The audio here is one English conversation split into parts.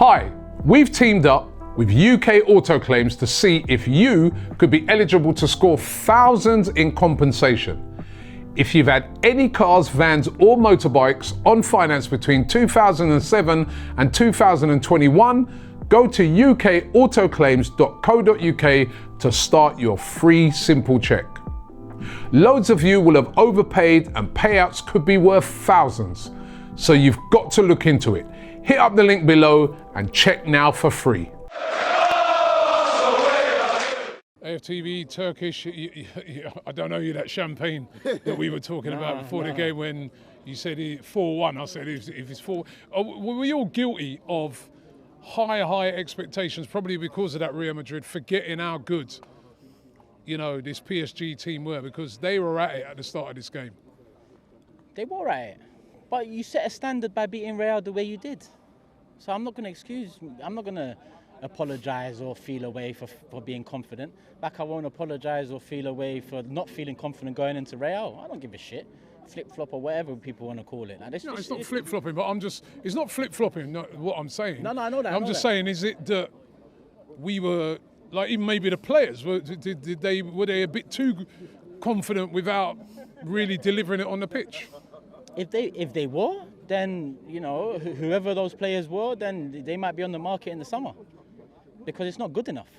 Hi, we've teamed up with UK Auto Claims to see if you could be eligible to score thousands in compensation. If you've had any cars, vans or motorbikes on finance between 2007 and 2021, go to ukautoclaims.co.uk to start your free simple check. Loads of you will have overpaid and payouts could be worth thousands, so you've got to look into it. Hit up the link below and check now for free. AFTV, Turkish, I don't know you, that champagne that we were talking about before the game when you said 4-1. I said if it's 4. Were we all guilty of high expectations, probably because of that Real Madrid, forgetting how good, this PSG team were, because they were at it at the start of this game? They were at it, but you set a standard by beating Real the way you did. So I'm not going to apologise or feel away for being confident. Like I won't apologise or feel away for not feeling confident going into Real. I don't give a shit. Flip-flop or whatever people want to call it. Like, it's not flip-flopping, but it's not flip-flopping, what I'm saying. No, I know that. I'm just saying, is it that we were, like, even maybe the players, were they a bit too confident without really delivering it on the pitch? If they were, then, whoever those players were, then they might be on the market in the summer. Because it's not good enough.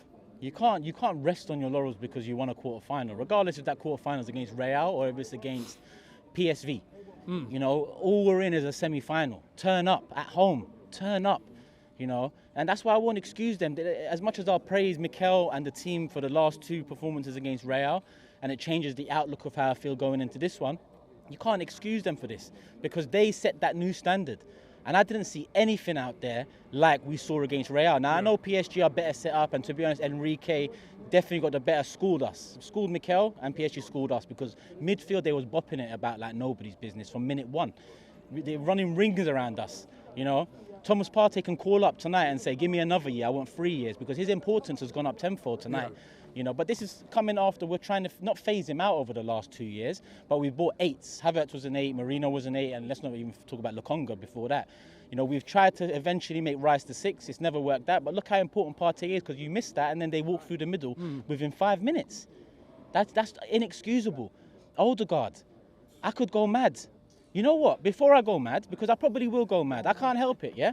You can't rest on your laurels because you won a quarter-final, regardless if that quarter-final is against Real or if it's against PSV. All we're in is a semi-final. Turn up at home. Turn up. And that's why I won't excuse them. As much as I'll praise Mikel and the team for the last two performances against Real, and it changes the outlook of how I feel going into this one, you can't excuse them for this because they set that new standard. And I didn't see anything out there like we saw against Real. Now, I know PSG are better set up, and to be honest, Enrique definitely got the better schooled us. Schooled Mikel, and PSG schooled us, because midfield, they was bopping it about like nobody's business from minute one. They're running rings around us, Thomas Partey can call up tonight and say, give me another year, I want 3 years, because his importance has gone up tenfold tonight. But this is coming after we're trying to not phase him out over the last 2 years, but we bought 8s. Havertz was an 8, Marino was an 8, and let's not even talk about Lukonga before that. We've tried to eventually make Rice the 6. It's never worked out, but look how important Partey is, because you missed that, and then they walk through the middle within 5 minutes. That's inexcusable. Odegaard, I could go mad. You know what? Before I go mad, because I probably will go mad, I can't help it, yeah?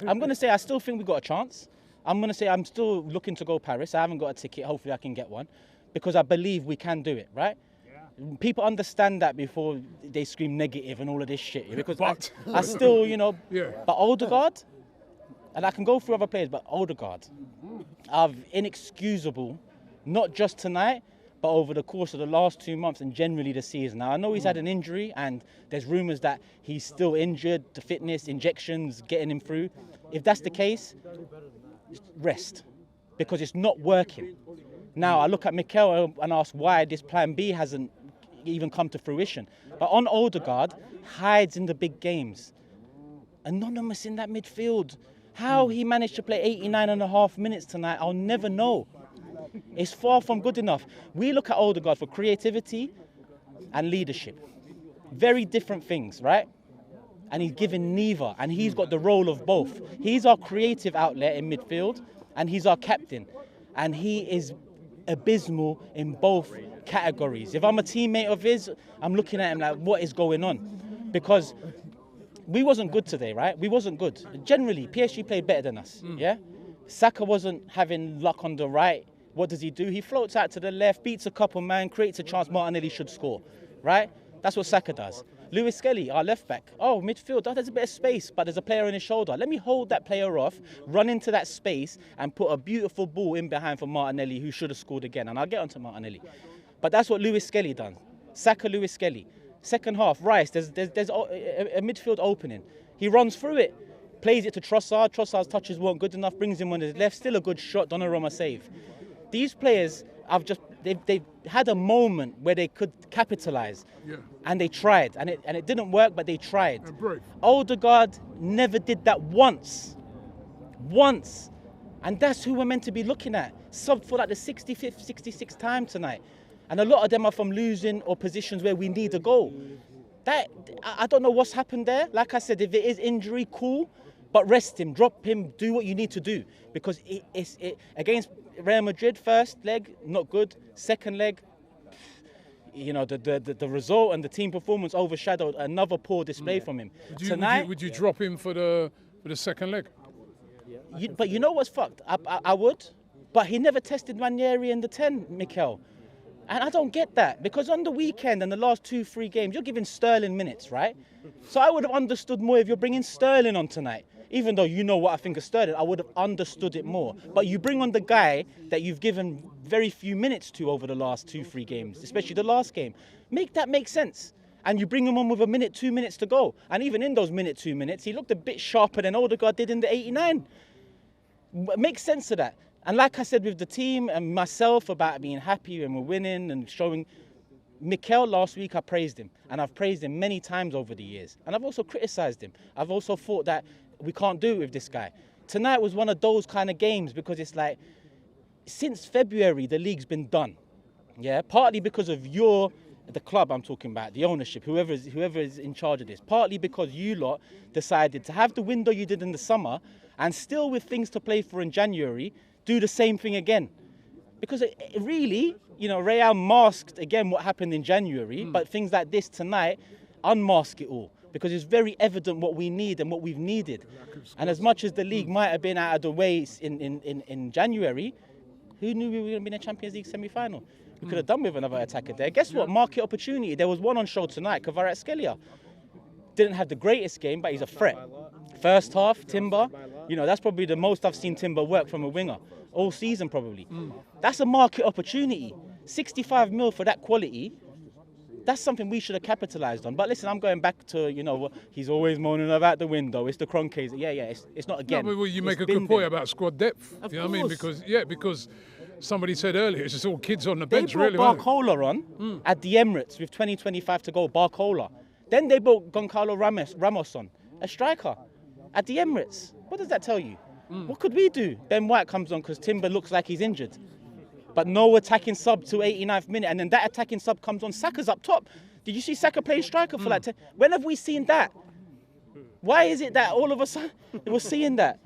I'm going to say I still think we've got a chance. I'm going to say I'm still looking to go Paris. I haven't got a ticket. Hopefully I can get one, because I believe we can do it, right? Yeah. People understand that before they scream negative and all of this shit. Because I still, But Odegaard, and I can go through other players, but Odegaard, are inexcusable, not just tonight, but over the course of the last 2 months and generally the season. Now, I know he's had an injury, and there's rumours that he's still injured, the fitness, injections, getting him through. If that's the case, rest, because it's not working. Now I look at Mikel and ask why this plan B hasn't even come to fruition. But on Odegaard, hides in the big games. Anonymous in that midfield. How he managed to play 89.5 minutes tonight, I'll never know. It's far from good enough. We look at Odegaard for creativity and leadership. Very different things, right? And he's given neither, and he's got the role of both. He's our creative outlet in midfield, and he's our captain. And he is abysmal in both categories. If I'm a teammate of his, I'm looking at him like, what is going on? Because we wasn't good today, right? We wasn't good. Generally, PSG played better than us, yeah? Saka wasn't having luck on the right. What does he do? He floats out to the left, beats a couple man, creates a chance Martinelli should score, right? That's what Saka does. Lewis Skelly, our left back. Midfield, there's a bit of space, but there's a player on his shoulder. Let me hold that player off, run into that space, and put a beautiful ball in behind for Martinelli, who should have scored again. And I'll get onto Martinelli. But that's what Lewis Skelly done. Saka, Lewis Skelly. Second half, Rice, there's a midfield opening. He runs through it, plays it to Trossard. Trossard's touches weren't good enough, brings him on his left. Still a good shot, Donnarumma save. These players they've had a moment where they could capitalise, and they tried, and it didn't work, but they tried. Odegaard never did that once, and that's who we're meant to be looking at. Subbed for like the 65th, 66th time tonight, and a lot of them are from losing or positions where we need a goal. I don't know what's happened there. Like I said, if it is injury, cool. But rest him, drop him, do what you need to do. Because against Real Madrid, first leg, not good. Second leg, you know, the result and the team performance overshadowed another poor display from him. Would you drop him for the second leg? But you know what's fucked? I would. But he never tested Ranieri in the 10, Mikel. And I don't get that, because on the weekend and the last 2-3 games, you're giving Sterling minutes, right? So I would have understood more if you're bringing Sterling on tonight. Even though you know what I think of Sterling, I would have understood it more. But you bring on the guy that you've given very few minutes to over the last 2-3 games, especially the last game. Make that make sense. And you bring him on with a minute, 2 minutes to go. And even in those 2 minutes, he looked a bit sharper than Odegaard did in the 89. Make sense of that. And like I said with the team and myself about being happy when we're winning and showing, Mikel last week I praised him, and I've praised him many times over the years. And I've also criticised him. I've also thought that we can't do it with this guy. Tonight was one of those kind of games because it's like, since February the league's been done. Yeah, partly because of the club I'm talking about, the ownership, whoever is in charge of this. Partly because you lot decided to have the window you did in the summer and still with things to play for in January, do the same thing again. Because it really, you know, Real masked again what happened in January, but things like this tonight unmask it all. Because it's very evident what we need and what we've needed. And as much as the league might have been out of the way in January, who knew we were going to be in a Champions League semi-final? We could have done with another attacker there. Guess what? Market opportunity. There was one on show tonight, Kvaratskhelia. Didn't have the greatest game, but he's a threat. First half, Timber, you know, that's probably the most I've seen Timber work from a winger. All season, probably. That's a market opportunity. 65 mil for that quality, that's something we should have capitalised on. But listen, I'm going back to, you know, he's always moaning about the window. It's the Kroenkes. Yeah, it's not again. No, but you make a good point about squad depth. Of you know what I mean? course. Because somebody said earlier, it's just all kids on the bench, They brought really. wasn't it? Barcola on at the Emirates with 20-25 to go, Barcola. Then they brought Goncalo Ramos on, a striker, at the Emirates. What does that tell you? What could we do? Ben White comes on because Timber looks like he's injured. But no attacking sub to 89th minute, and then that attacking sub comes on. Saka's up top. Did you see Saka playing striker for like 10? When have we seen that? Why is it that all of a sudden we're seeing that?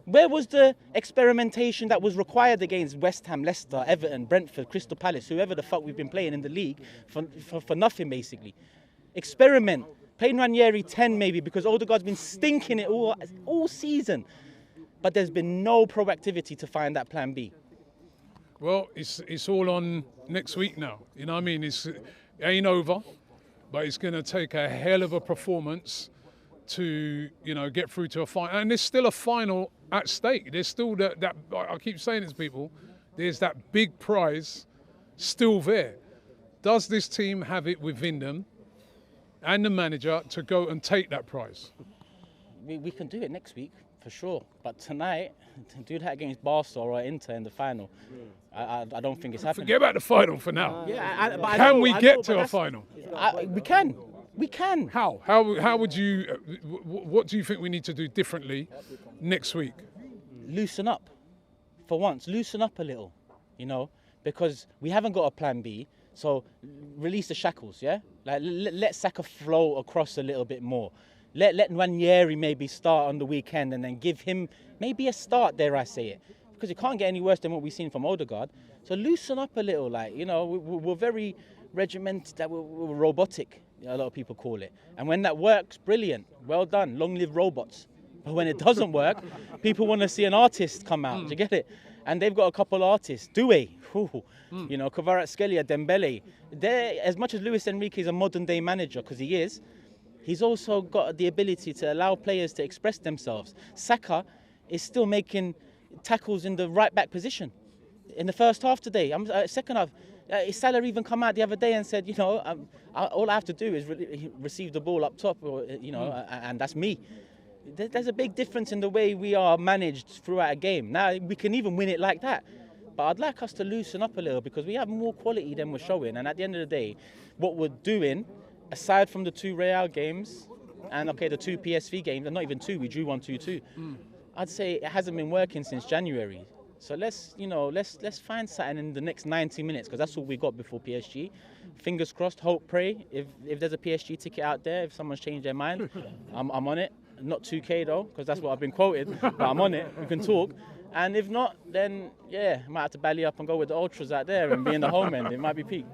Where was the experimentation that was required against West Ham, Leicester, Everton, Brentford, Crystal Palace, whoever the fuck we've been playing in the league for nothing, basically? Experiment. Playing Ranieri 10 maybe, because Odegaard's been stinking it all season. But there's been no proactivity to find that plan B. Well, it's all on next week now. You know what I mean? It ain't over, but it's going to take a hell of a performance to, you know, get through to a final. And there's still a final at stake. There's still that I keep saying it to people, there's that big prize still there. Does this team have it within them and the manager to go and take that prize? We can do it next week, for sure. But tonight, to do that against Barca or Inter in the final, I don't think it's happening. Forget about the final for now. Yeah, Can we get to a final? We can. We can. How? How would you? What do you think we need to do differently next week? Loosen up. For once, loosen up a little, you know, because we haven't got a plan B. So release the shackles, yeah? Like let Saka flow across a little bit more. Let Ranieri maybe start on the weekend and then give him maybe a start, dare I say it. Because it can't get any worse than what we've seen from Odegaard. So loosen up a little, like, you know, we're very regimented, that we're robotic, a lot of people call it. And when that works, brilliant, well done, long live robots. But when it doesn't work, people want to see an artist come out, do you get it? And they've got a couple artists, Doué, you know, Kvaratskhelia, Dembele. As much as Luis Enrique is a modern day manager, because he is, he's also got the ability to allow players to express themselves. Saka is still making tackles in the right back position. In the first half today, second half, Salah even come out the other day and said, you know, all I have to do is receive the ball up top, or, you know, and that's me. There's a big difference in the way we are managed throughout a game. Now, we can even win it like that. But I'd like us to loosen up a little because we have more quality than we're showing. And at the end of the day, what we're doing, aside from the 2 Real games and, okay, the 2 PSV games, and not even 2, we drew 1-2-2. I'd say it hasn't been working since January. So let's find something in the next 90 minutes because that's all we got before PSG. Fingers crossed, hope, pray. If there's a PSG ticket out there, if someone's changed their mind, I'm on it. not 2K though, because that's what I've been quoted. But I'm on it. We can talk. And if not, then yeah, I might have to belly up and go with the ultras out there and be in the home end. It might be peak.